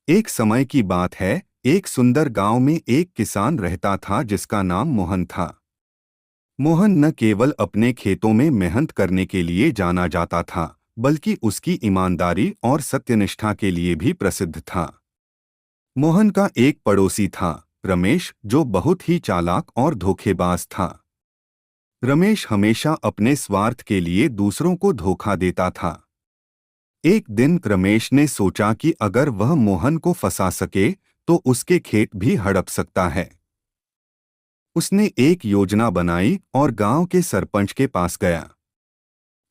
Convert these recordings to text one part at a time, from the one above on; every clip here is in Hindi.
एक समय की बात है। एक सुंदर गांव में एक किसान रहता था जिसका नाम मोहन था। मोहन न केवल अपने खेतों में मेहनत करने के लिए जाना जाता था, बल्कि उसकी ईमानदारी और सत्यनिष्ठा के लिए भी प्रसिद्ध था। मोहन का एक पड़ोसी था, रमेश, जो बहुत ही चालाक और धोखेबाज था। रमेश हमेशा अपने स्वार्थ के लिए दूसरों को धोखा देता था। एक दिन रमेश ने सोचा कि अगर वह मोहन को फंसा सके तो उसके खेत भी हड़प सकता है। उसने एक योजना बनाई और गांव के सरपंच के पास गया।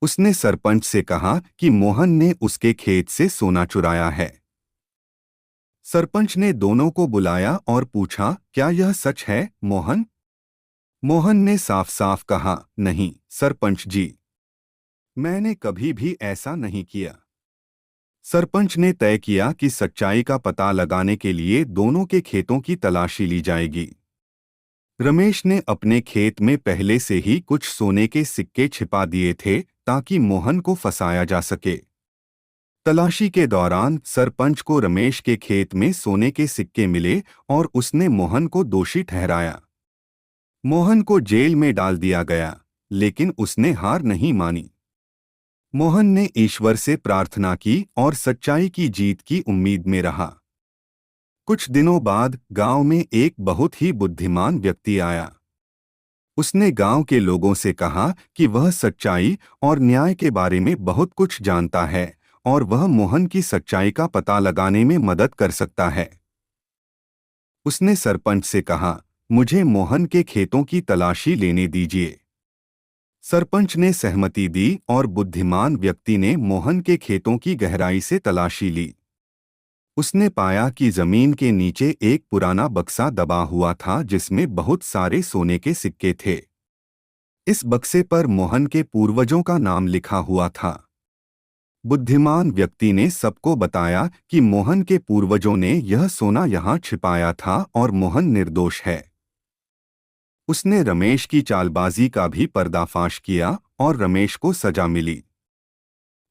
उसने सरपंच से कहा कि मोहन ने उसके खेत से सोना चुराया है। सरपंच ने दोनों को बुलाया और पूछा, क्या यह सच है, मोहन? मोहन ने साफ साफ कहा, नहीं सरपंच जी, मैंने कभी भी ऐसा नहीं किया। सरपंच ने तय किया कि सच्चाई का पता लगाने के लिए दोनों के खेतों की तलाशी ली जाएगी। रमेश ने अपने खेत में पहले से ही कुछ सोने के सिक्के छिपा दिए थे ताकि मोहन को फंसाया जा सके। तलाशी के दौरान सरपंच को रमेश के खेत में सोने के सिक्के मिले और उसने मोहन को दोषी ठहराया। मोहन को जेल में डाल दिया गया, लेकिन उसने हार नहीं मानी। मोहन ने ईश्वर से प्रार्थना की और सच्चाई की जीत की उम्मीद में रहा। कुछ दिनों बाद गांव में एक बहुत ही बुद्धिमान व्यक्ति आया। उसने गांव के लोगों से कहा कि वह सच्चाई और न्याय के बारे में बहुत कुछ जानता है और वह मोहन की सच्चाई का पता लगाने में मदद कर सकता है। उसने सरपंच से कहा, मुझे मोहन के खेतों की तलाशी लेने दीजिए। सरपंच ने सहमति दी और बुद्धिमान व्यक्ति ने मोहन के खेतों की गहराई से तलाशी ली। उसने पाया कि जमीन के नीचे एक पुराना बक्सा दबा हुआ था जिसमें बहुत सारे सोने के सिक्के थे। इस बक्से पर मोहन के पूर्वजों का नाम लिखा हुआ था। बुद्धिमान व्यक्ति ने सबको बताया कि मोहन के पूर्वजों ने यह सोना यहाँ छिपाया था और मोहन निर्दोष है। उसने रमेश की चालबाजी का भी पर्दाफाश किया और रमेश को सजा मिली।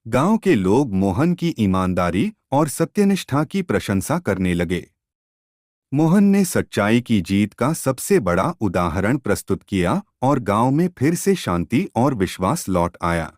गांव के लोग मोहन की ईमानदारी और सत्यनिष्ठा की प्रशंसा करने लगे। मोहन ने सच्चाई की जीत का सबसे बड़ा उदाहरण प्रस्तुत किया और गांव में फिर से शांति और विश्वास लौट आया।